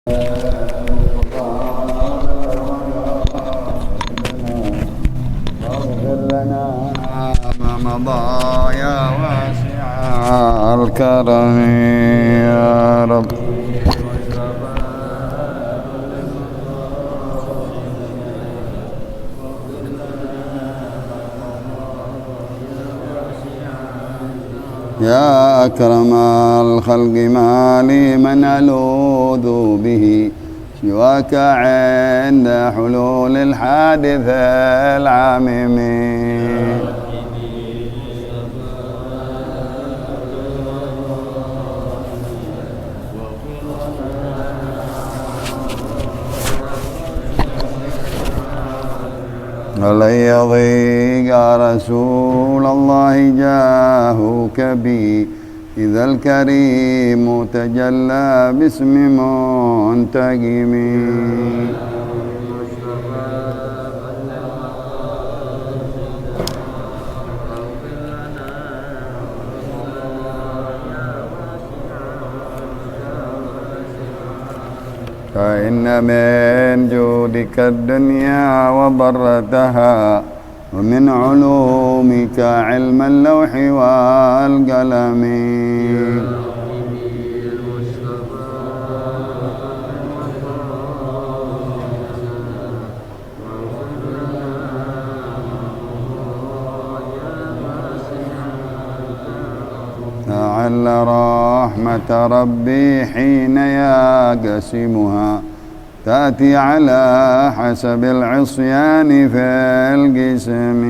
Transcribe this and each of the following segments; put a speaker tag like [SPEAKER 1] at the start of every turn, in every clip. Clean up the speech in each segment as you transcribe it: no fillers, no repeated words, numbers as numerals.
[SPEAKER 1] واغفر لنا ما مضى يا واسع الكرم يا رب. يا أكرم الخلق ما لي من ألوذ به سواك عند حلول الحادث العميم. ولن يضيق رسول الله جاهك بي إذا الكريم تجلى باسم منتقم. فإن من جودك الدنيا وضرتها ومن علومك علم اللوح والقلم. لعل رحمة ربي حين يقسمها تأتي على حسب العصيان في القسم.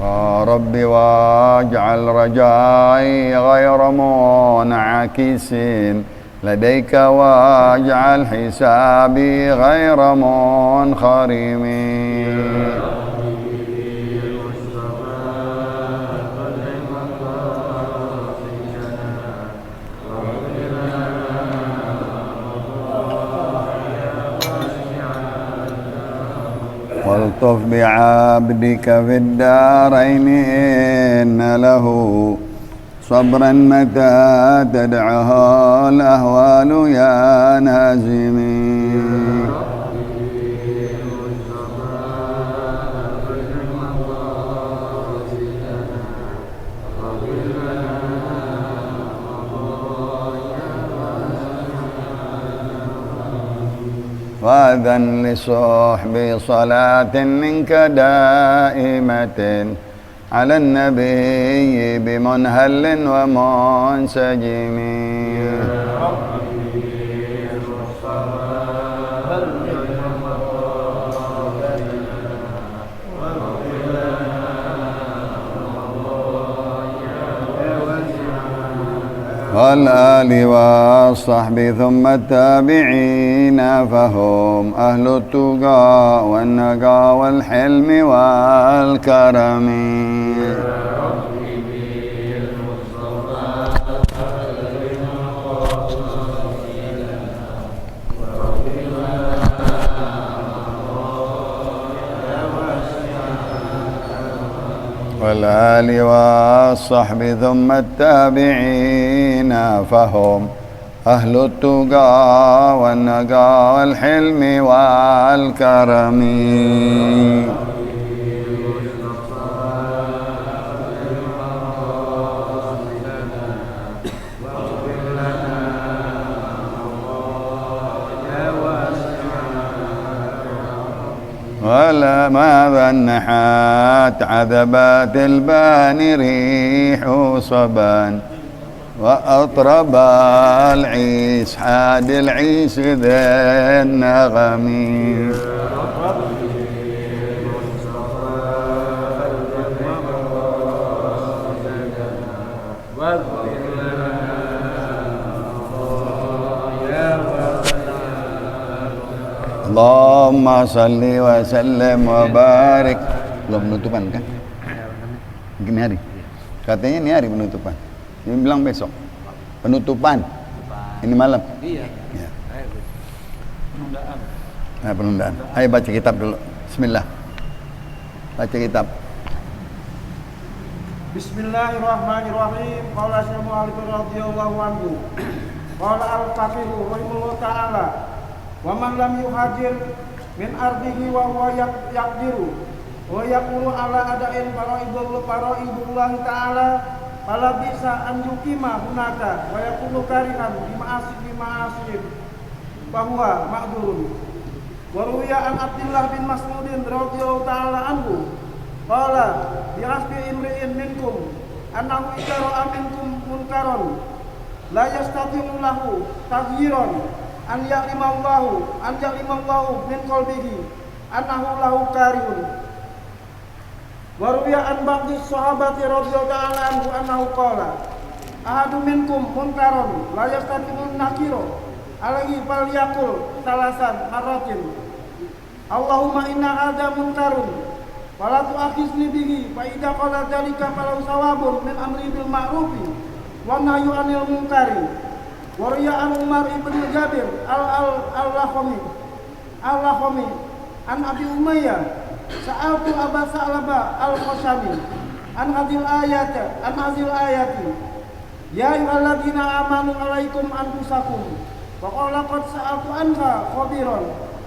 [SPEAKER 1] يا رب واجعل رجائي غير منعكس لديك واجعل حسابي غير منخرم. والطف بعبدك في الدارين إن له صبرا متى تدعه الأهوال يا نازمي. وأذن لصحب صلاة منك دائمة على النبي بمنهل ومنسجم. والآل والصحب ثم التابعين فهم أهل التقى والنقى والحلم والكرم. والآل والصحب ثم التابعين فهم أهل التقى والنقى والحلم والكرم. ولا ما نحات عذبات البان ريح صبان وأطرب العيس حاد العيس ذا النغم. Allahumma salli wa sallim wa barik. Belum penutupan kan? Ini hari. Katanya ini hari penutupan. Ini bilang besok. Penutupan. Ini malam. Iya. Ya. Penundaan. Ayo baca kitab dulu. Bismillah. Baca kitab.
[SPEAKER 2] Bismillahirrahmanirrahim. Qala Syekh Mu'alib radhiyallahu anhu. Qala al-Faqih rahimahullah ta'ala. Wa man lam yuhajir min ardihi wa huwa yaqdiru wa yaqulu ala ada'in faraidullah ta'ala fala bisa an yuqima hunaka wa yaqulu karihan bima'asib bahwa ma'durun. Wa ruwiya an Abdullah bin Mas'udin radhiyallahu ta'ala anhu qala bi hasbi imri'in minkum annahu idara minkum munkaron la yastati'u lahu taghyiran an ya'limallahu min qalbihi annahu lahu karihun. Wa ruwiya an ba'di sahabati radhiyallahu ta'ala anhu annahu qala ahadu minkum munkaron la yastati'u nakiro alaihi falyaqul salasan marratin Allahumma inna hadza munkarun wala tu'akhizni bihi fa idza qala dzalika falau sawabun min amri bil ma'rufi wa nahyu 'anil munkari. Wa riya Umar ibn Jabir al-Lakhami an Abi Umayyah sa'altu Aba Sa'labah al-Khashani an hadhil ayati ya ayyuhalladzina amanu 'alaikum anfusakum wa qala qad sa'altu anka khabiran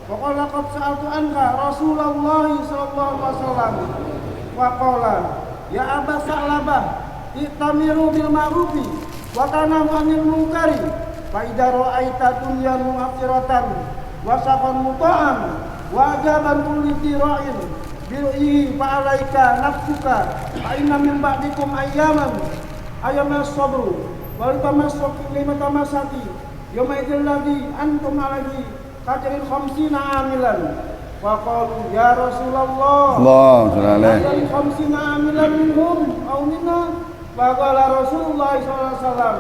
[SPEAKER 2] wa qala qad sa'altu anka Rasulullah sallallahu alaihi wasallam wa qala ya Aba Sa'labah itamiru bil ma'rufi wa tanahu 'anil munkari fa idza ra'aita dunyan mu'akhiratan wa saqan muta'an wa ajaban kulli tira'in bi'i fa 'alaika nafsuka fa inna min ba'dikum ayyaman sabru wa litamasaki yawma idzal ladzi antum 'alaihi qadrin 50 amilan wa qalu ya Rasulullah
[SPEAKER 1] Allahu alaihi
[SPEAKER 2] 50 amilan minhum aw minna wa qala Rasulullah sallallahu alaihi wasallam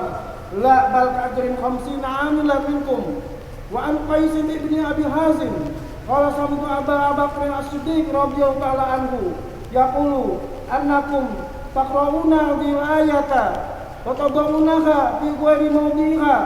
[SPEAKER 2] la bal qadrin 50 amilan minkum wa an Qais ibn Abi Hazim qala sami'tu Abu Bakr as-Siddiq radhiyallahu ta'ala anhu yaqulu annakum taqra'una bil ayata wa tad'unaha fi ghairi mawdi'iha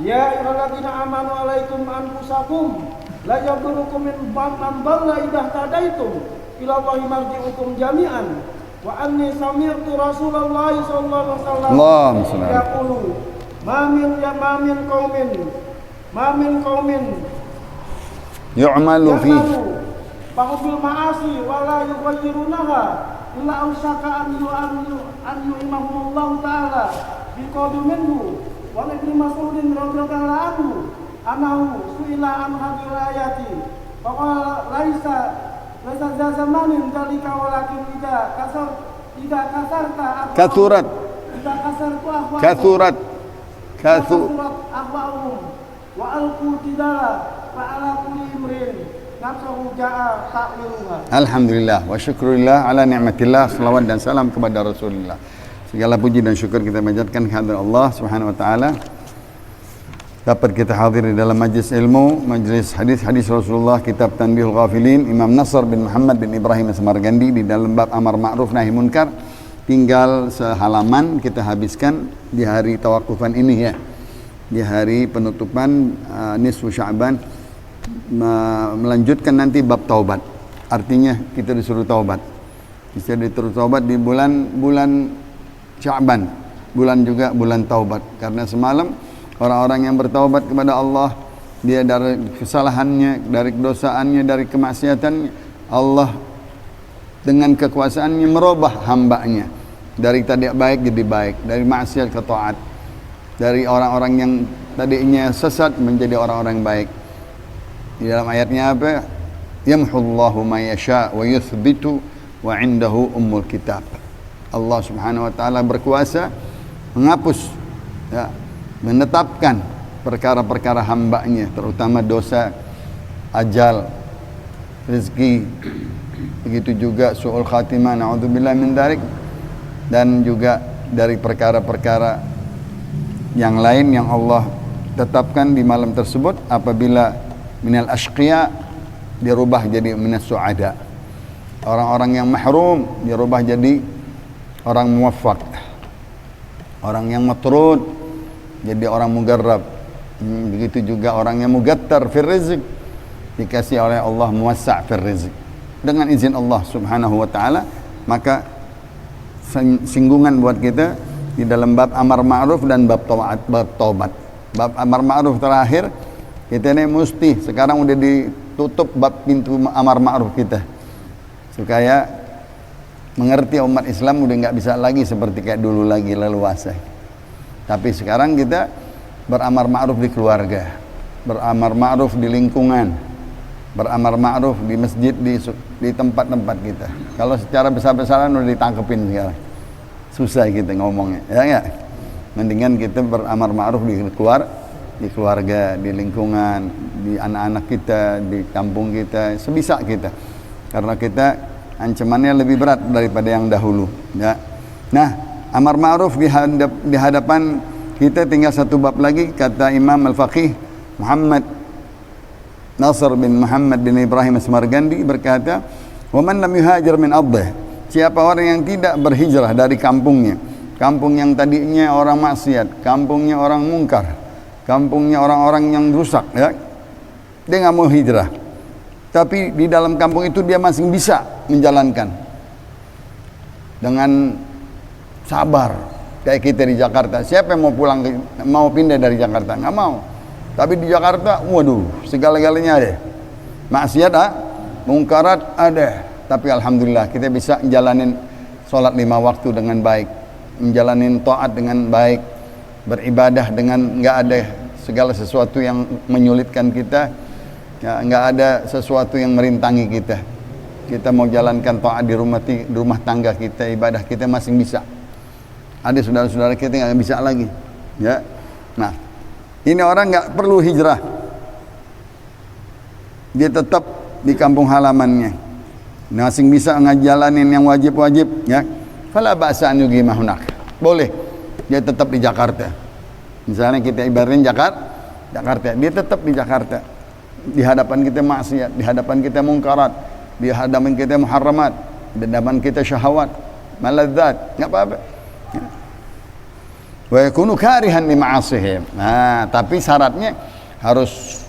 [SPEAKER 2] ya ayyuhalladzina amanu 'alaikum anfusakum la yadurukum min man dalla idza tadaitum ila Allahi marji'ukum jami'an wa anni sami'tu Rasulullah sallallahu alaihi wasallam yaqulu ma min qaumin
[SPEAKER 1] yu'malu fi
[SPEAKER 2] bil ma'asi wa la yughayyirunaha illa ausaka an yu'imahumullah ta'ala bi qawli minhu wa ibn Mas'udin radhiyallahu anhu anahu su'ila an hadhihi ayati fa qala laisa zamanin dalika walakin idza kasarta kathurat ahwa'uhum wa alqu tidala fa ala kulli imrin nafsuhu ja'a ta'wiluha.
[SPEAKER 1] Alhamdulillah wa syukurillah ala ni'matillah, salawat dan salam kepada Rasulullah. Segala puji dan syukur kita panjatkan kehadirat Allah Subhanahu wa taala. Dapat kita hadir di dalam majlis ilmu, majlis hadis Rasulullah, kitab Tanbihul Ghafilin, Imam Nasr bin Muhammad bin Ibrahim Samargandi di dalam bab amar ma'ruf nahi munkar. Tinggal sehalaman kita habiskan di hari tawakufan ini ya. Di hari penutupan nisfu Sya'ban, melanjutkan nanti bab taubat. Artinya kita disuruh taubat. Bisa disuruh taubat di bulan Sya'ban, bulan juga bulan taubat. Karena semalam orang-orang yang bertaubat kepada Allah, dia dari kesalahannya, dari kedosaannya, dari kemaksiatannya, Allah dengan kekuasaannya merubah hambanya dari tadi baik jadi baik, dari maksiat ke taat, dari orang-orang yang tadinya sesat menjadi orang-orang baik. Di dalam ayatnya apa? Yamhullahu ma yasha wa yuthbitu wa indahu ummul kitab. Allah Subhanahu wa taala berkuasa menghapus ya, menetapkan perkara-perkara hambanya, terutama dosa, ajal, rezeki, begitu juga su'ul khatimah, na'udzubillah min dzalik, dan juga dari perkara-perkara yang lain yang Allah tetapkan di malam tersebut. Apabila minal ashqiya dirubah jadi minas su'ada, orang-orang yang mahrum dirubah jadi orang muwaffaq, orang yang matrud jadi orang mugarrab, Begitu juga orang yang mugattar fir rizq, dikasih oleh Allah muwassa' fir rizq dengan izin Allah Subhanahu wa taala. Maka singgungan buat kita di dalam bab amar ma'ruf dan bab taubat. Bab amar ma'ruf terakhir kita ini mesti sekarang udah ditutup bab pintu amar ma'ruf kita, supaya mengerti umat Islam udah nggak bisa lagi seperti kayak dulu lagi leluasa. Tapi sekarang kita beramar ma'ruf di keluarga, beramar ma'ruf di lingkungan, beramar ma'ruf di masjid, di tempat-tempat kita. Kalau secara besar-besaran udah ditangkepin sekarang, susah kita ngomongnya, ya enggak? Mendingan kita beramar ma'ruf di keluarga, di lingkungan, di anak-anak kita, di kampung kita, sebisa kita. Karena kita ancamannya lebih berat daripada yang dahulu, ya. Nah, amar ma'ruf di hadapan kita tinggal satu bab lagi. Kata Imam Al-Faqih Muhammad Nasr bin Muhammad bin Ibrahim Asmargandi berkata, "Wa man lam yuhajir min ardh." Siapa orang yang tidak berhijrah dari kampungnya, kampung yang tadinya orang maksiat, kampungnya orang mungkar, kampungnya orang-orang yang rusak, ya. Dia nggak mau hijrah. Tapi di dalam kampung itu dia masih bisa menjalankan dengan sabar. Kayak kita di Jakarta, siapa yang mau pindah dari Jakarta? Nggak mau. Tapi di Jakarta, waduh, segala-galanya ada. Maksiat mungkarat ada. Tapi alhamdulillah kita bisa menjalanin sholat 5 waktu dengan baik, menjalanin taat dengan baik, beribadah dengan nggak ada segala sesuatu yang menyulitkan kita, ya, nggak ada sesuatu yang merintangi kita. Kita mau jalankan taat di rumah tangga kita, ibadah kita masih bisa. Ada saudara-saudara kita nggak bisa lagi, ya. Nah, ini orang nggak perlu hijrah, dia tetap di kampung halamannya, masing bisa ngejalanin yang wajib-wajib, ya. Fala ba'sa an yuqima hunak, boleh dia tetap di Jakarta. Misalnya kita ibaratin Jakarta, dia tetap di Jakarta. Di hadapan kita maksiat, di hadapan kita mungkarat, di hadapan kita muharramat, di hadapan kita syahwat, maladzat, nggak apa-apa. Wa yakunu karihan li ma'asihim. Nah, tapi syaratnya harus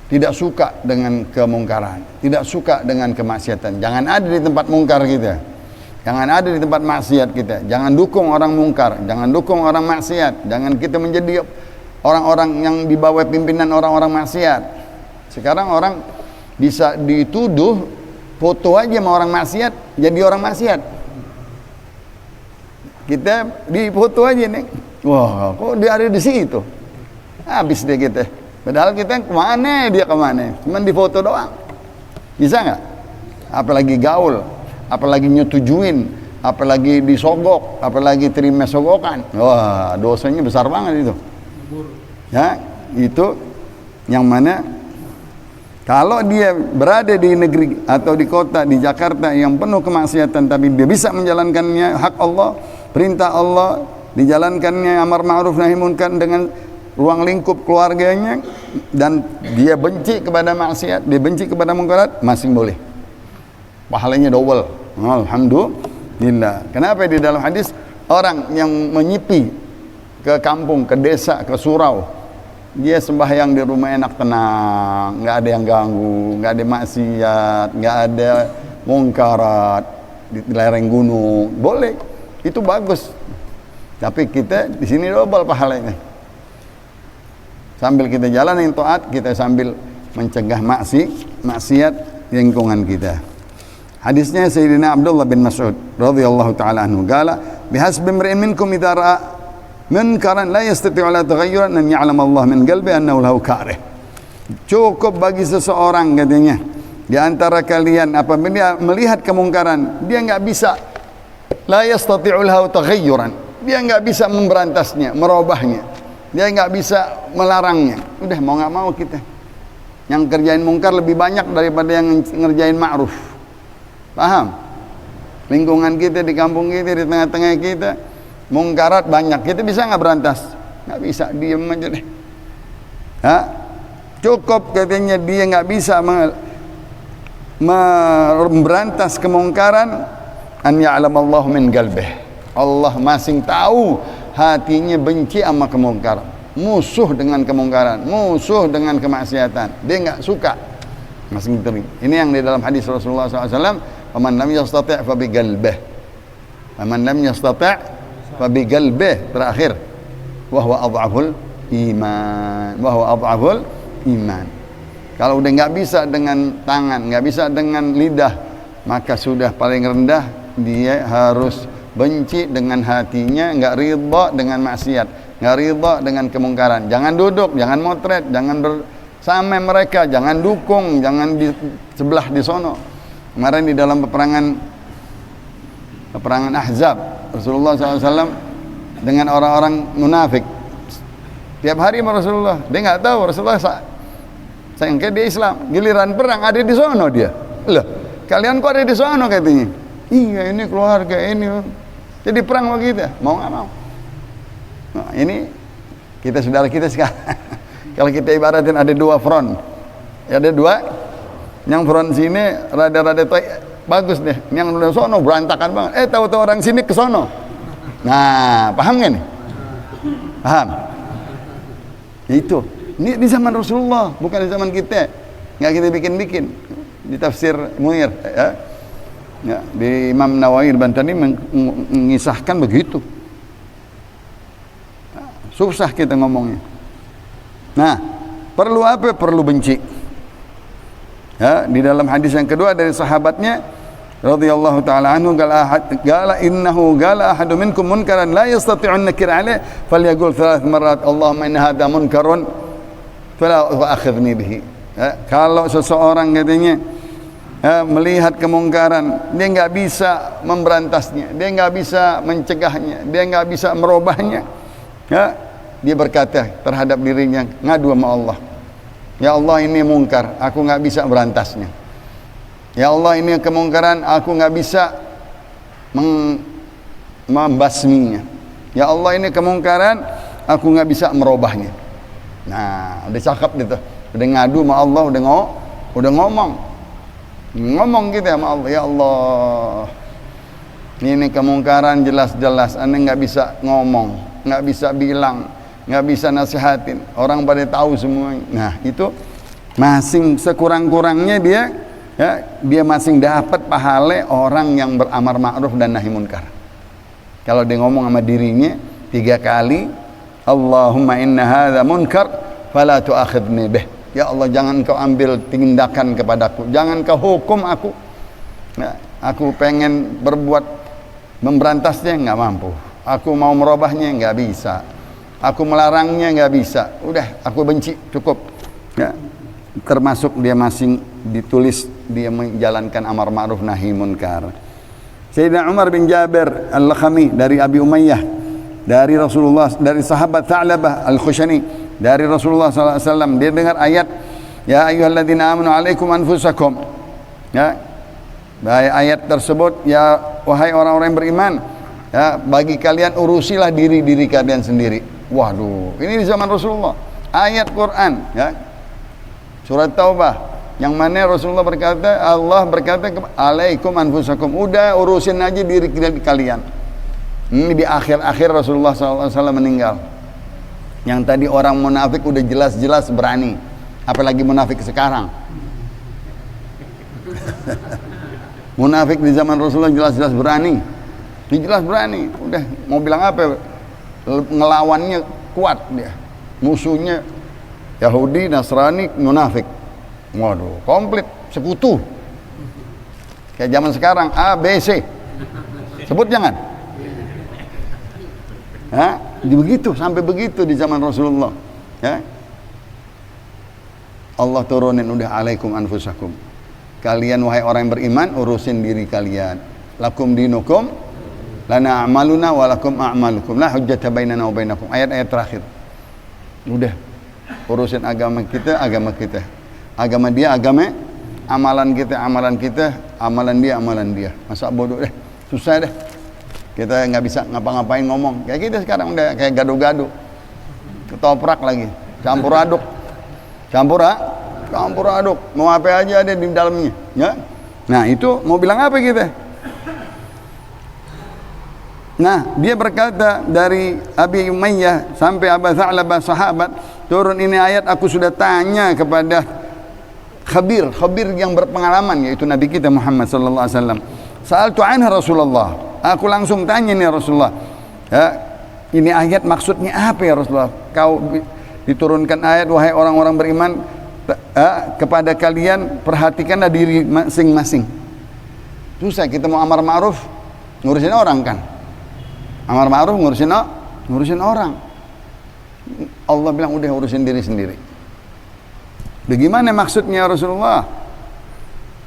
[SPEAKER 1] tidak suka dengan kemungkaran, tidak suka dengan kemaksiatan. Jangan ada di tempat mungkar kita, jangan ada di tempat maksiat kita, jangan dukung orang mungkar, jangan dukung orang maksiat, jangan kita menjadi orang-orang yang di bawah pimpinan orang-orang maksiat. Sekarang orang bisa dituduh foto aja sama orang maksiat jadi orang maksiat. Kita di foto aja nih, wah kok dia ada di situ, habis dia kita. Padahal kita kemana, dia kemana, cuman di foto doang. Bisa nggak? Apalagi gaul, apalagi nyetujuin, apalagi disogok, apalagi terima sogokan. Wah, dosanya besar banget itu. Ya, itu yang mana kalau dia berada di negeri atau di kota di Jakarta yang penuh kemaksiatan, tapi dia bisa menjalankannya hak Allah, perintah Allah, dijalankannya amar ma'ruf nahi munkar dengan ruang lingkup keluarganya, dan dia benci kepada maksiat, dia benci kepada mungkarat, masing boleh. Pahalanya double. Alhamdulillah. Kenapa di dalam hadis orang yang menyipi ke kampung, ke desa, ke surau, dia sembahyang di rumah enak tenang, nggak ada yang ganggu, nggak ada maksiat, nggak ada mungkarat di lereng gunung, boleh, itu bagus. Tapi kita di sini double pahalanya. Sambil kita jalanin taat, kita sambil mencegah maksiat di lingkungan kita. Hadisnya Sayyidina Abdullah bin Mas'ud radhiyallahu taala anhu qala bihasbi imri'in minkum idza ra'a munkaran la yastati'u la taghayyuran an ya'lam Allah min qalbi annahu lahu karih. Cukup bagi seseorang katanya di antara kalian apabila melihat kemungkaran, dia enggak bisa la yastati'u lahu taghayyuran, dia enggak bisa memberantasnya, merubahnya, dia enggak bisa melarangnya. Udah mau enggak mau kita yang kerjain mungkar lebih banyak daripada yang ngerjain ma'ruf. Paham? Lingkungan kita, di kampung kita, di tengah-tengah kita mungkarat banyak, kita bisa nggak berantas? Nggak bisa, diem aja deh. Cukup katanya dia nggak bisa memberantas kemungkaran, an ya'lam Allah min qalbih, Allah masing tahu hatinya benci sama kemungkaran. musuh dengan kemungkaran, musuh dengan kemaksiatan. Dia enggak suka. Masing teri. Ini yang di dalam hadis Rasulullah SAW, "Faman lam yastati' fa bi qalbih." Faman lam yastati' fa bi qalbih, terakhir. Wa huwa adhaful iman. Wa huwa adhaful iman. Kalau udah enggak bisa dengan tangan, enggak bisa dengan lidah, maka sudah paling rendah dia harus benci dengan hatinya, enggak ridha dengan maksiat, enggak ridha dengan kemungkaran. Jangan duduk, jangan motret, jangan bersama mereka, jangan dukung, jangan di sebelah di sono. Kemarin di dalam peperangan Ahzab, Rasulullah SAW dengan orang-orang munafik tiap hari sama Rasulullah. Dia nggak tahu Rasulullah sayangnya dia Islam. Giliran perang ada di sono dia. Loh, kalian kok ada di sono katanya? Iya, ini keluarga ini. Jadi perang sama kita, mau nggak mau. Nah, ini kita saudara kita sekarang. Kalau kita ibaratin ada dua front, ya ada dua. Yang front sini rada-rada bagus deh. Yang di sono berantakan banget. Tahu-tahu orang sini ke sono. Nah, paham nggak nih? Paham? Itu. Ini di zaman Rasulullah, bukan di zaman kita. Nggak kita bikin-bikin. Di tafsir Munir, ya. Ya, di Imam Nawawi Bantani mengisahkan begitu. Susah kita ngomongnya. Nah, perlu apa? Perlu benci. Ya, di dalam hadis yang kedua dari sahabatnya radhiyallahu taala anhu qala innahu qala ahadu minkum munkaran la yastati'u an nakir alayh falyaqul thalath marrat Allahumma inna hadha munkarun fala tu'akhidhni bihi. Ya, kalau seseorang katanya melihat kemungkaran, dia enggak bisa memberantasnya, dia enggak bisa mencegahnya, dia enggak bisa merubahnya. Ya, dia berkata terhadap dirinya, ngadu sama Allah, ya Allah ini mungkar, aku nggak bisa berantasnya. Ya Allah ini kemungkaran, aku nggak bisa membasminya. Ya Allah ini kemungkaran, aku nggak bisa merubahnya. Nah, udah cakep gitu, udah ngadu sama Allah, udah ngomong gitu sama Allah, ya Allah ini kemungkaran jelas-jelas, anda nggak bisa ngomong, nggak bisa bilang, nggak bisa nasihatin, orang pada tahu semuanya. Nah, itu masing sekurang-kurangnya dia masing dapat pahala orang yang beramar ma'ruf dan nahi munkar. Kalau dia ngomong sama dirinya 3 kali, Allahumma inna hadza munkar fala tu'akhidni bih. Ya Allah, jangan kau ambil tindakan kepadaku, jangan kau hukum aku. Nah, aku pengen berbuat memberantasnya nggak mampu, aku mau merubahnya nggak bisa, aku melarangnya nggak bisa, udah aku benci, cukup. Ya, termasuk dia masing ditulis dia menjalankan amar ma'ruf nahi munkar. Sayyidina Umar bin Jabir Al-Lakhami dari Abi Umayyah, dari Rasulullah, dari sahabat Tha'labah Al-Khushani, dari Rasulullah SAW, dia dengar ayat, ya ayyuhalladzina amanu alaikum anfusakum. Ya, ayat tersebut, ya wahai orang-orang yang beriman, ya bagi kalian urusilah diri kalian sendiri. Waduh, ini di zaman Rasulullah, ayat Quran, ya, surat Taubah, yang mana Rasulullah berkata, Allah berkata alaikum anfusakum, udah urusin aja diri kalian. Ini di akhir-akhir Rasulullah SAW meninggal. Yang tadi orang munafik udah jelas-jelas berani, apalagi munafik sekarang. Munafik di zaman Rasulullah jelas-jelas berani, udah mau bilang apa, ngelawannya kuat dia, musuhnya Yahudi, Nasrani, munafik. Waduh, komplit, sekutu. Kayak zaman sekarang A, B, C. Sebut jangan. Ya, begitu, sampai begitu di zaman Rasulullah. Ya. Allah turunin udah alaikum anfusakum. Kalian wahai orang yang beriman, urusin diri kalian. Lakum dinukum lana a'maluna wa lakum a'malukum la hujjata bainana wa bainakum. Ayat-ayat terakhir. Udah, urusin agama kita. Agama dia, amalan kita, amalan dia. Masa bodoh deh, susah deh. Kita nggak bisa ngapa-ngapain ngomong. Kayak kita sekarang udah kayak gado-gado, ketoprak lagi, campur aduk. Mau apa aja ada di dalamnya. Ya. Nah itu mau bilang apa kita? Nah, dia berkata dari Abi Umayyah sampai Abu Tha'labah sahabat, turun ini ayat, aku sudah tanya kepada khabir yang berpengalaman, yaitu Nabi kita Muhammad sallallahu alaihi wasallam. Sa'altu anha Rasulullah. Aku langsung tanya nih Rasulullah. Ya, ini ayat maksudnya apa ya Rasulullah? Kau diturunkan ayat, wahai orang-orang beriman, kepada kalian perhatikanlah diri masing-masing. Susah kita mau amar ma'ruf ngurusin orang kan. Amar ma'ruf ngurusin orang. Allah bilang udah urusin diri sendiri. Bagaimana maksudnya Rasulullah?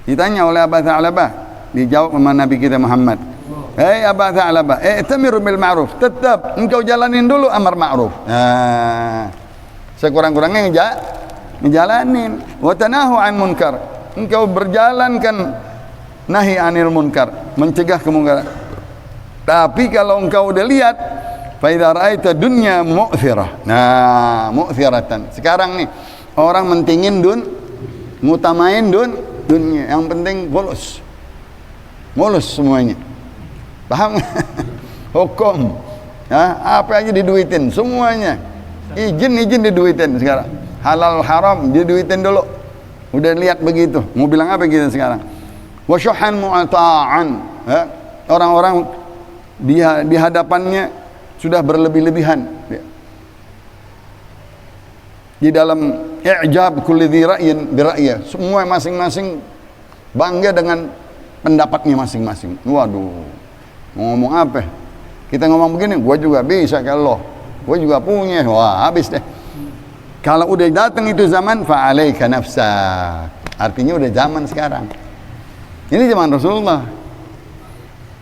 [SPEAKER 1] Ditanya oleh Abu Tha'labah, dijawab sama Nabi kita Muhammad. Hei Abu Tha'labah, i'tamiru bil ma'ruf, tetap engkau jalanin dulu amar ma'ruf. Nah, sekurang-kurangnya ngejalanin. Wa tanahu 'an munkar, engkau berjalankan nahi 'anil munkar, mencegah kemungkaran. Tapi kalau engkau udah lihat, fa idza ra'aita dunya mu'thirah. Nah, mu'thiratan. Sekarang nih orang mentingin ngutamain dunia. Yang penting mulus semuanya. Paham? Hukum. Ya, apa aja diduitin semuanya. Izin diduitin sekarang. Halal haram diduitin dulu. Udah lihat begitu. Mau bilang apa kita sekarang? Wa syuhan mu'ata'an. Ya, orang-orang di hadapannya sudah berlebih-lebihan. Di dalam i'jab kulli dhi ra'yin bi ra'yih, semua masing-masing bangga dengan pendapatnya masing-masing. Waduh, mau ngomong apa? Kita ngomong begini, gua juga bisa kalau gua juga punya. Wah, habis deh. Kalau udah datang itu zaman, fa 'alaika nafsak. Artinya udah zaman sekarang. Ini zaman Rasulullah.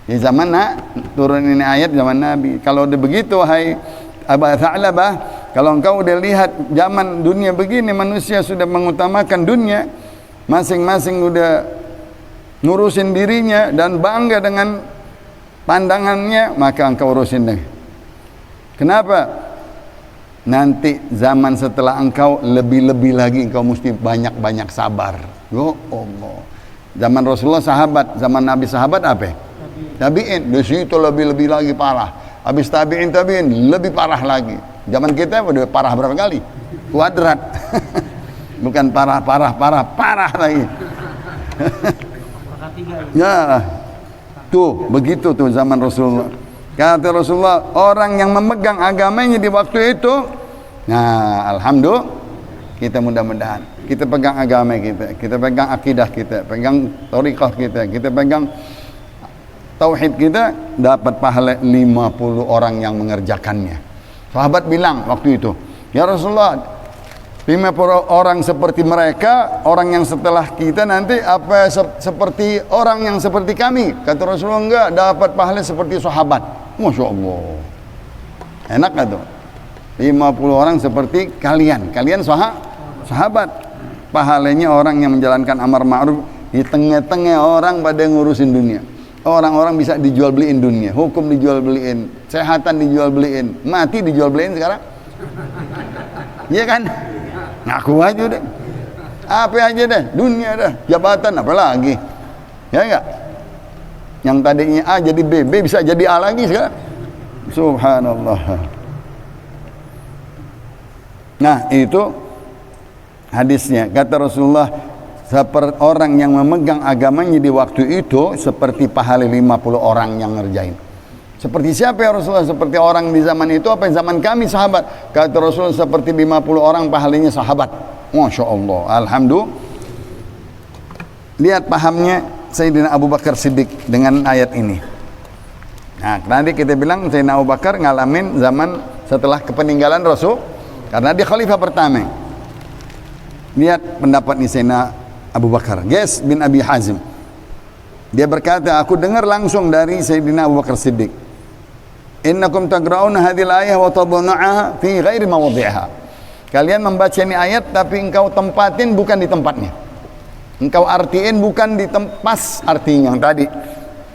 [SPEAKER 1] Di zaman turun ini ayat zaman Nabi. Kalau udah begitu, hai Abu Tha'labah, kalau engkau udah lihat zaman dunia begini, manusia sudah mengutamakan dunia, masing-masing udah ngurusin dirinya dan bangga dengan pandangannya, maka engkau urusin deh. Kenapa? Nanti zaman setelah engkau lebih-lebih lagi, engkau mesti banyak-banyak sabar. Ya Allah. Zaman Rasulullah sahabat, zaman Nabi sahabat apa? Tabi'in, di situ lebih-lebih lagi parah. Habis tabi'in lebih parah lagi. Zaman kita udah parah berapa kali? Kuadrat. Bukan parah lagi. Ya, tuh begitu tuh zaman Rasulullah. Kata Rasulullah, orang yang memegang agamanya di waktu itu, nah alhamdulillah, kita mudah-mudahan kita pegang agama kita pegang akidah kita, pegang thariqah kita pegang tauhid kita, dapat pahala 50 orang yang mengerjakannya. Sahabat bilang waktu itu, ya Rasulullah, 50 orang seperti mereka, orang yang setelah kita nanti apa seperti orang yang seperti kami? Kata Rasulullah, enggak, dapat pahala seperti sahabat. Masya Allah, enak gak tuh? 50 orang seperti kalian sahabat. Pahalanya orang yang menjalankan amar ma'ruf di tengah-tengah orang pada ngurusin dunia. Orang-orang bisa dijual beliin dunia, hukum dijual beliin, kesehatan dijual beliin, mati dijual beliin sekarang. Iya kan? Ngaku aja deh. Apa aja deh, dunia dah, jabatan apa lagi? Ya enggak? Yang tadinya A jadi B, B bisa jadi A lagi sekarang. Subhanallah. Nah, itu hadisnya. Kata Rasulullah, seperti orang yang memegang agamanya di waktu itu seperti pahala 50 orang yang ngerjain. Seperti siapa ya Rasulullah? Seperti orang di zaman itu apa zaman kami sahabat? Kata Rasulullah, seperti 50 orang pahalanya sahabat. Masya Allah, alhamdulillah. Lihat pahamnya Sayyidina Abu Bakar Siddiq dengan ayat ini. Nah, nanti kita bilang Sayyidina Abu Bakar ngalamin zaman setelah kepeninggalan Rasul, karena dia khalifah pertama. Lihat pendapat ini Sayyidina Abu Bakar, Ges bin Abi Hazim. Dia berkata, aku dengar langsung dari Sayyidina Abu Bakar Siddiq, innakum taqra'una hadhil ayah wa tadunnaha fi ghairi mawadhi'iha. Kalian membaca ini ayat tapi engkau tempatin bukan di tempatnya. Engkau artiin bukan di tempat artinya yang tadi.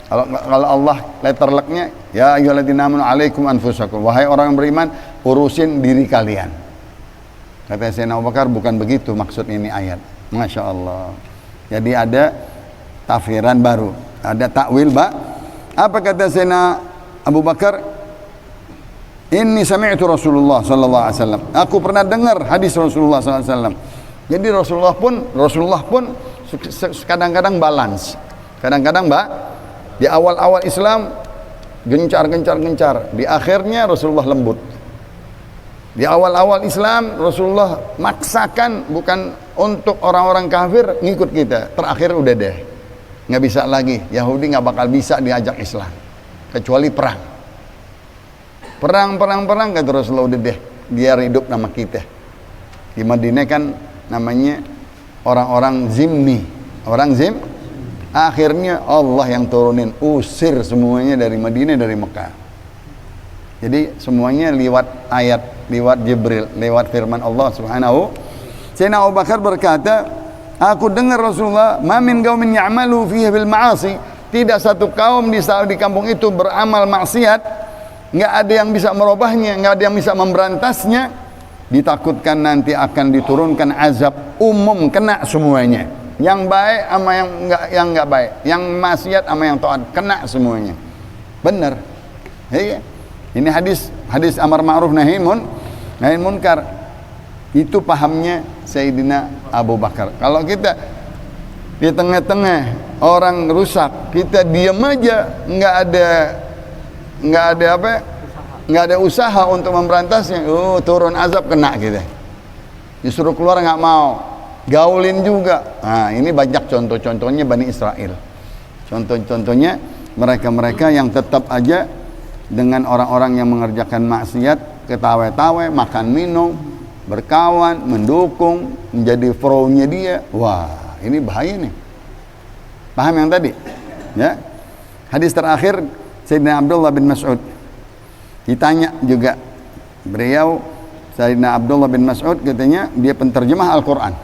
[SPEAKER 1] Kalau Allah letter luck-nya, ya ayyuhalladzina amanu alaikum anfusakum. Wahai orang yang beriman, urusin diri kalian. Kata Sayyidina Abu Bakar, bukan begitu maksud ini ayat. Masya Allah. Jadi ada tafsiran baru, ada takwil, Pak. Apa kata Sayyidina Abu Bakar, inni sami'tu Rasulullah sallallahu alaihi wasallam. Aku pernah dengar hadis Rasulullah sallallahu alaihi wasallam. Jadi Rasulullah pun kadang-kadang balance. Kadang-kadang di awal-awal Islam gencar. Di akhirnya Rasulullah lembut. Di awal-awal Islam Rasulullah maksakan bukan untuk orang-orang kafir ngikut kita. Terakhir udah deh, nggak bisa lagi. Yahudi nggak bakal bisa diajak Islam kecuali perang. Perang kata Rasulullah, udah deh biar hidup nama kita. Di Madinah kan namanya orang-orang zimmi, akhirnya Allah yang turunin, usir semuanya dari Madinah, dari Mekah. Jadi semuanya lewat ayat, lewat Jibril, lewat firman Allah Subhanahu. Sayyidina Abu Bakar berkata, aku dengar Rasulullah, ma min qaumin ya'malu fiha bil ma'asi, tidak satu kaum di kampung itu beramal maksiat, nggak ada yang bisa merubahnya, nggak ada yang bisa memberantasnya, ditakutkan nanti akan diturunkan azab umum, kena semuanya, yang baik sama yang nggak baik, yang maksiat sama yang taat, kena semuanya. Benar. Iya. Ini hadis amar ma'ruf nahi munkar. Itu pahamnya Sayyidina Abu Bakar. Kalau kita di tengah-tengah orang rusak, kita diam aja, nggak ada usaha untuk memberantasnya, turun azab, kena kita. Disuruh keluar nggak mau, gaulin juga. Nah, ini banyak contoh-contohnya Bani Israel. Contoh-contohnya mereka-mereka yang tetap aja dengan orang-orang yang mengerjakan maksiat, ketawa-tawa, makan minum, berkawan, mendukung, menjadi pro-nya dia. Wah, ini bahaya nih. Paham yang tadi? Ya. Hadis terakhir Sayyidina Abdullah bin Mas'ud. Ditanya juga beliau, Sayyidina Abdullah bin Mas'ud katanya dia penterjemah Al-Quran.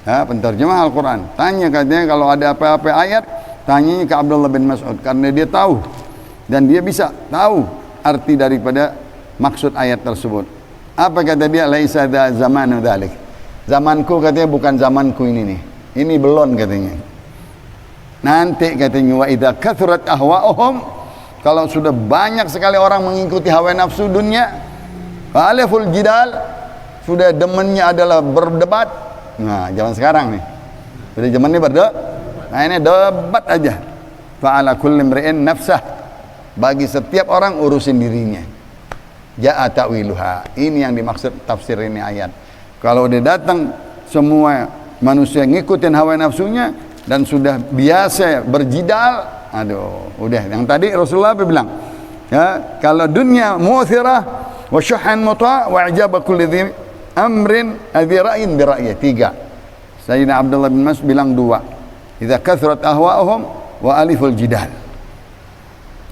[SPEAKER 1] Ya, penterjemah Al-Quran. Tanya katanya kalau ada apa-apa ayat, tanyanya ke Abdullah bin Mas'ud karena dia tahu dan dia bisa tahu arti daripada maksud ayat tersebut. Apa kata dia? Laisa da zamanu dzalik. Zamanku katanya bukan zamanku ini nih. Ini belum katanya. Nanti katanya wa idza kathurat ahwa'uhum, kalau sudah banyak sekali orang mengikuti hawa nafsu dunia, aliful jidal, sudah demennya adalah berdebat. Nah, zaman sekarang nih. Sudah zamannya berdebat. Nah, ini debat aja. Fa ala kulli imri'in nafsah. Bagi setiap orang urusin dirinya. Ja'a ta'wiluha. Ini yang dimaksud tafsir ini ayat. Kalau udah datang semua manusia ngikutin hawa nafsunya dan sudah biasa berjidal, aduh, udah. Yang tadi Rasulullah bilang, ya, kalau dunia mu'thirah wa syuhan muta' wa ijaba kulli dhi amrin adhi ra'in bi ra'yi. 3. Sayyidina Abdullah bin Mas'ud bilang 2. Idza kathrat ahwa'uhum wa aliful jidal.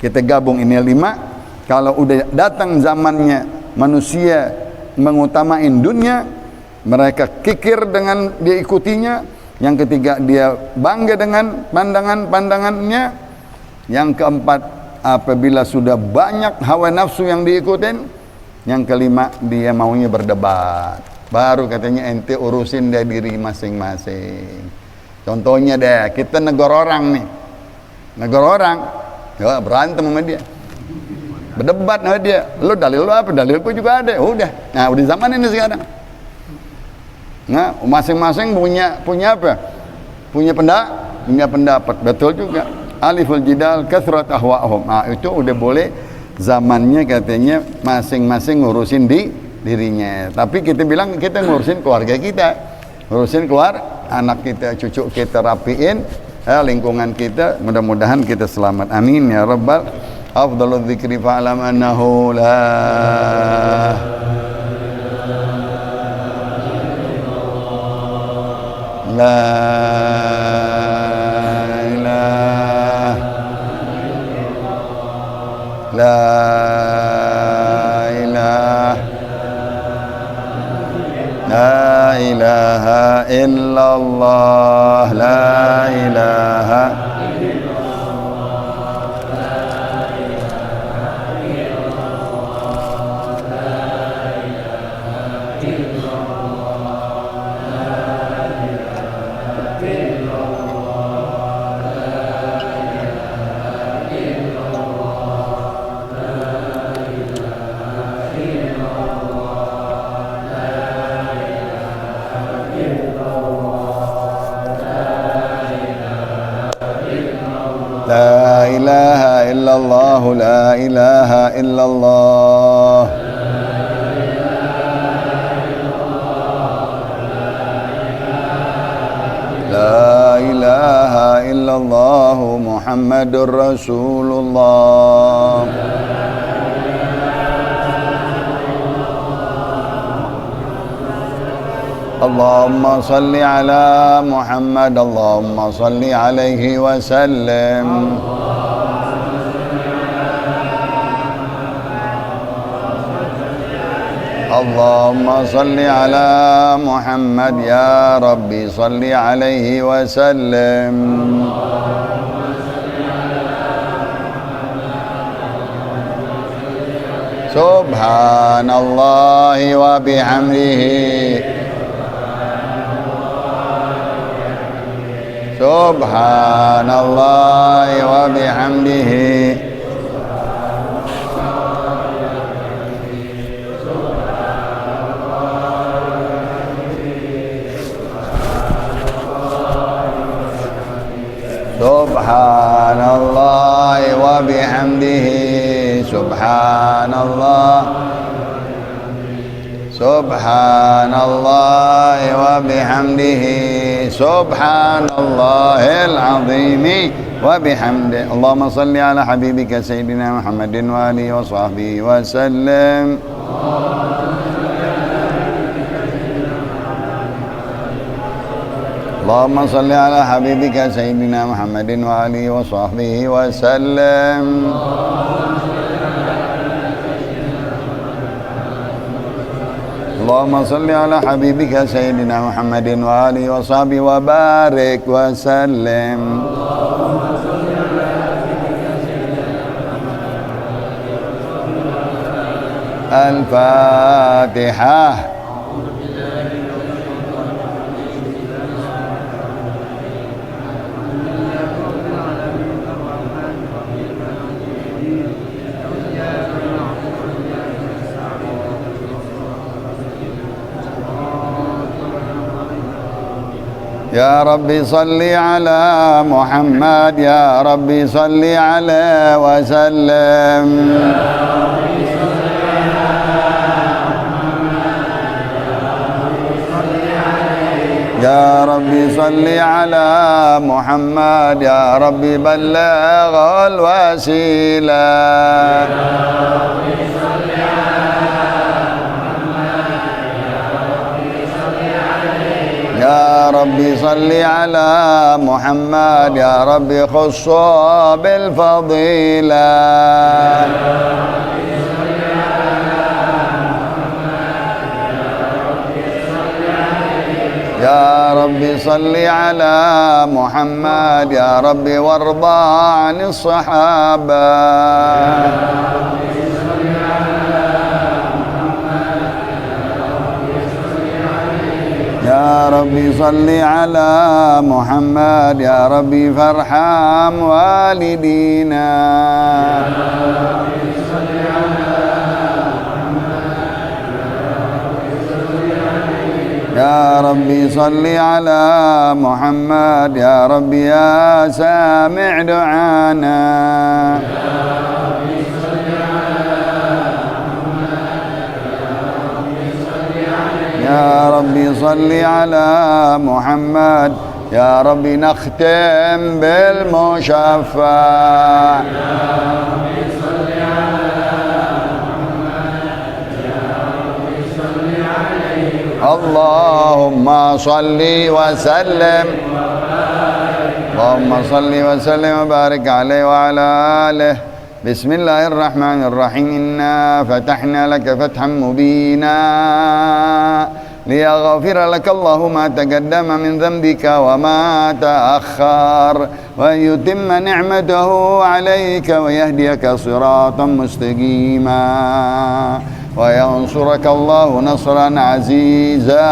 [SPEAKER 1] Kita gabung ini 5. Kalau udah datang zamannya manusia mengutamain dunia, mereka kikir dengan dia ikutinya. Yang ketiga, dia bangga dengan pandangannya. Yang keempat, apabila sudah banyak hawa nafsu yang diikutin. Yang kelima, dia maunya berdebat. Baru katanya ente urusin deh diri masing-masing. Contohnya deh, kita negor orang nih. Negor orang, ya berantem sama dia. Berdebat sama dia. Lu dalil lu apa? Dalilku juga ada. Udah. Nah, udah zaman ini sekarang. Nah, masing-masing punya apa? Punya pendapat. Betul juga. Aliful jidal kathrat ahwa'uhum. Nah, itu udah boleh zamannya katanya masing-masing ngurusin dirinya. Tapi kita bilang kita ngurusin keluarga kita. Ngurusin keluar anak kita, cucu kita rapiin, lingkungan kita, mudah-mudahan kita selamat. Amin ya rabbal. Afdalul dzikri fa'lam annahu la ilaha illallah, la ilaha لا إله إلا الله لا إله إلا الله محمد رسول الله اللهم صل على محمد اللهم صل عليه وسلم اللهم صل على محمد يا ربي صل عليه وسلم سبحان الله وبحمده سبحان الله وبحمده سبحان الله وبحمده سبحان الله سبحان الله وبحمده سبحان الله العظيم وبحمده اللهم صل على حبيبك سيدنا محمد وآله وصحبه وسلم اللهم صل على حبيبك سيدنا محمد وآله وصحبه وسلم اللهم صل على حبيبك سيدنا محمد وآله وصحبه وبارك وسلم الفاتحة يا ربي صل على محمد يا ربي صل عليه وسلم يا ربي صل على محمد يا ربي بلغ الوسيلة يا ربي صل على محمد يا ربي خصه بالفضيلة يا ربي صل على محمد يا ربي وارضى عن الصحابة يا ربي صل على محمد يا ربي فارحم والدينا يا ربي صل على محمد يا ربي يا سامع دعانا يا ربي صل على محمد يا ربي نختم بالمشفع اللهم صل وسلم اللهم صل وسلم وبارك عليه وعلى آله بسم الله الرحمن الرحيم إنا فتحنا لك فتحا مبينا ليغفر لك الله ما تقدم من ذنبك وما تأخر ويتم نعمته عليك ويهديك صراطا مستقيما وينصرك الله نصرا عزيزا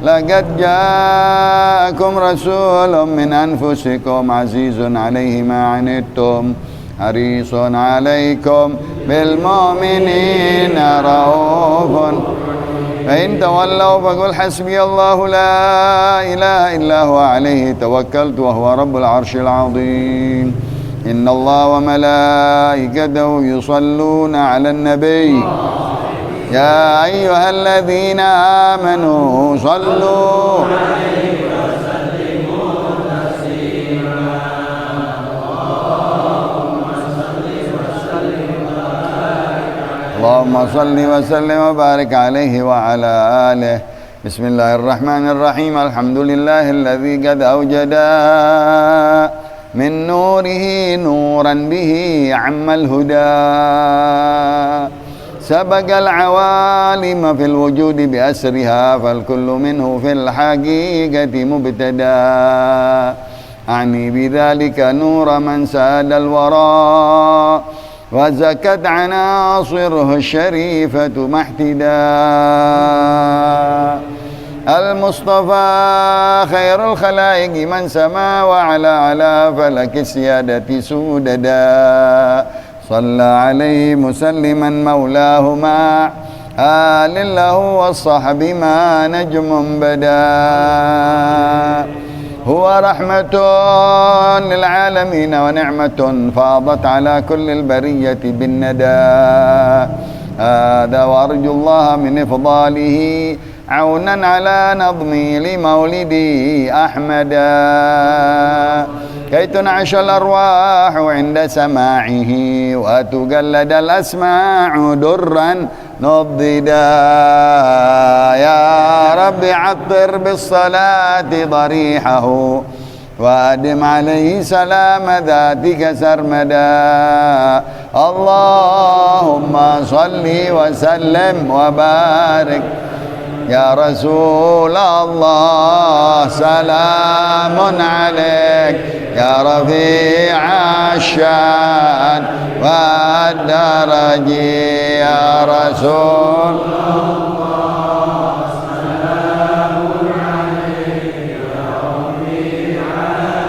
[SPEAKER 1] لقد جاءكم رسول من أنفسكم عزيز عليه ما عنتم حريص عليكم بالمؤمنين رؤوف فإن تولوا فقل حسبي الله لا إله إلا هو عليه توكلت وهو رب العرش العظيم إن الله وملائكته يصلون على النبي يا أيها الذين آمنوا صلوا اللهم صل وسلم وبارك عليه وعلى آله. بسم الله الرحمن الرحيم. الحمد لله الذي قد أوجد من نوره نورا به عم الهدى سبق العوالم في الوجود بأسرها فالكل منه في الحقيقة مبتدى أعني بذلك نور من ساد الورى وزكت عناصره الشريفة محتدا المصطفى خير الخلائق من سما وعلى على فلك السيادة سوددا صلى عليه مسلما مولاه مع آل له والصحب ما نجم بدا هو رحمة للعالمين ونعمة فاضت على كل البرية بالندى هذا وأرجو الله من إفضاله عونا على نظمي لمولدي أحمدا كي تنعش الأرواح عند سماعه وتقلد الأسماع درا نضدا يا رب عطر بالصلاة ضريحه وأدم عليه سلام ذاتك سرمدا اللهم صل وسلم وبارك يا رسول الله سلام عليك يا رفيع الشان والدرج يا رسول الله سلام عليك يا رفيع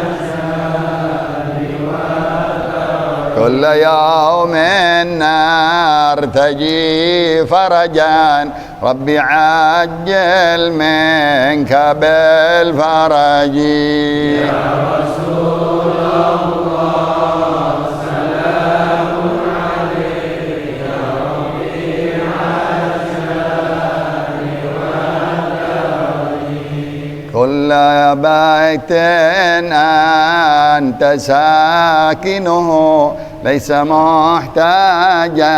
[SPEAKER 1] الشان والدرج كل يوم النار تجي فرجان ربي عجل منك بالفرج يا رسول الله سلام عليك يا ربيع الشان والدرج كل بيت أنت ساكنه ليس محتاجا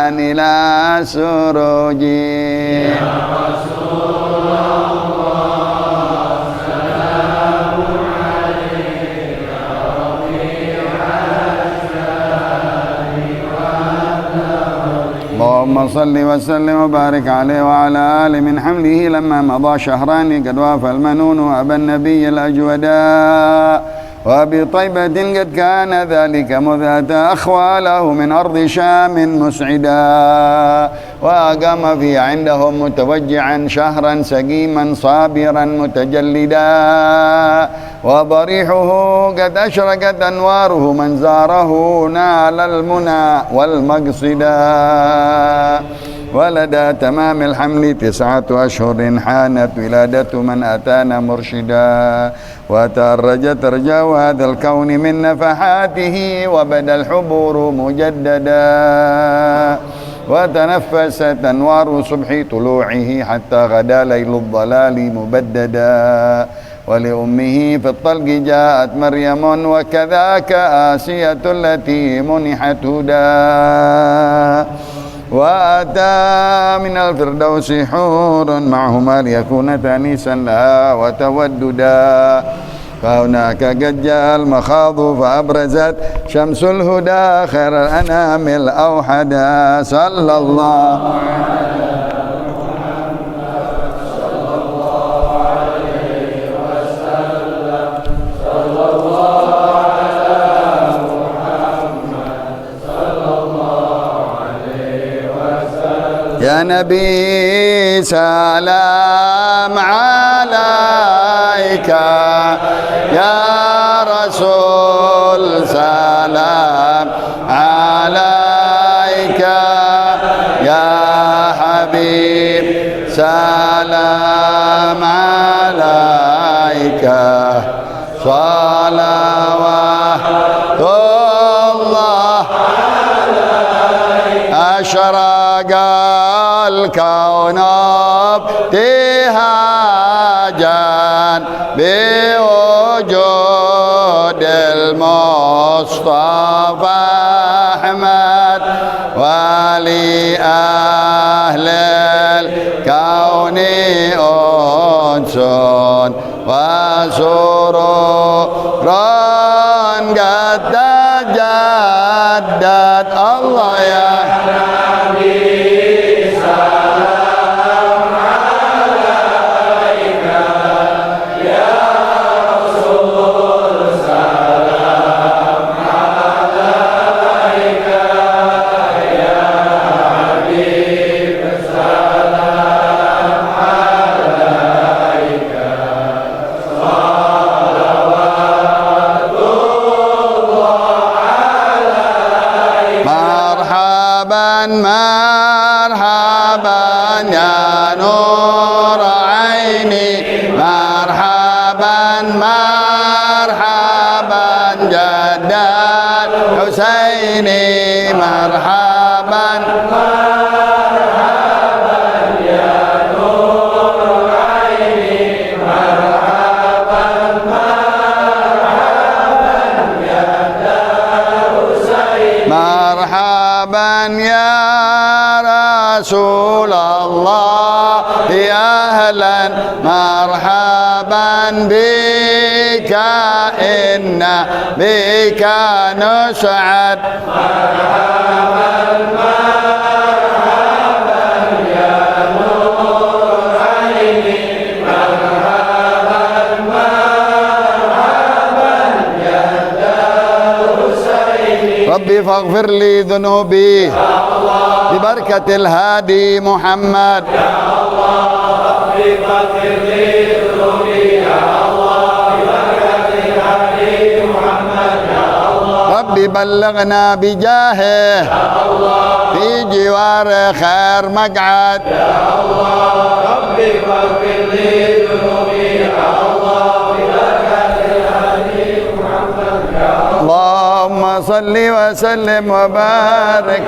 [SPEAKER 1] إلى سروج يا رسول الله سلام عليك يا ربيع الشان والدرج اللهم صل وسلم وبارك عليه وعلى آله من حمله لما مضى شهران قد وافى المنون أبا النبي الأجودا وبطيبة قد كان ذلك مذ أتى أخواله من أرض شام مسعدا وأقام في عندهم متوجعا شهرا سقيما صابرا متجلدا وضريحه قد أشرقت أنواره من زاره نال المنى والمقصدا ولدى تمام الحمل 9 أشهر حانت ولادة من أتانا مرشدا وتأرجت رجاء هذا الكون من نفحاته وبدا الحبور مجددا وتنفست أنوار صبح طلوعه حتى غدا ليل الضلال مبددا ولأمه في الطلق جاءت مريم وكذاك آسية التي منحت هدى وأتى من الفردوس حور معهما ليكون تأنيسا لها وتوددا فهناك قد جاء المخاض فأبرزت شمس الهدى خير الأنام الأوحدا صلى الله يا نبي سلام عليك يا رسول سلام عليك يا حبيب سلام عليك صلوات الكون ابتهاجا بوجود المصطفى أحمد ولأهل الكون أنس وسرور قد تجدد الله يا مرحبا يا نور عيني مرحبا مرحبا جد الحسيني مرحبا مرحبا يا نور عيني مرحبا مرحبا جد الحسيني مرحبا يا رسول الله يا أهلا مرحبا بك إنا بك نسعد مرحبا مرحبا يا نور عيني مرحبا مرحبا يا الحسيني ربي فاغفر لي ذنوبي ببركة الهادي محمد يا الله ربي فاغفر لي ذنوبي يا الله ببركة الهادي محمد يا الله ربي بلغنا بجاهه يا الله في جوار خير مقعد يا الله ربي فاغفر لي ذنوبي يا الله ببركة الهادي محمد يا الله اللهم صل وسلم وبارك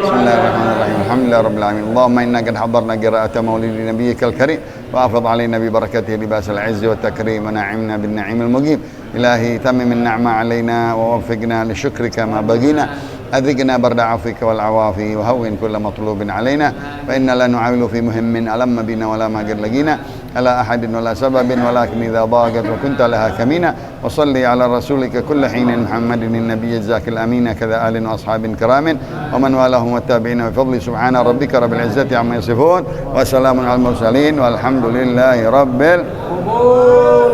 [SPEAKER 1] بسم الله الرحمن الرحيم الحمد لله رب العالمين اللهم إنا قد حضرنا قراءة مولد نبيك الكريم وأفض علينا ببركته لباس العز والتكريم ونعمنا بالنعيم المقيم إلهي تمم النعمة علينا ووفقنا لشكرك ما بقينا أذقنا برد عفوك والعوافي وهون كل مطلوب علينا فإن لا نعاول في مهم ألم بنا ولا ما قد لقينا على أحد ولا سبب ولكن إذا ضاقت وكنت لها كمينا وصلي على رسولك كل حين محمد النبي الزاكي الأمين كذا آل وأصحاب كرام ومن والاهم والتابعين بفضل سبحان ربك رب العزة عما يصفون وسلام على المرسلين والحمد لله رب العالمين.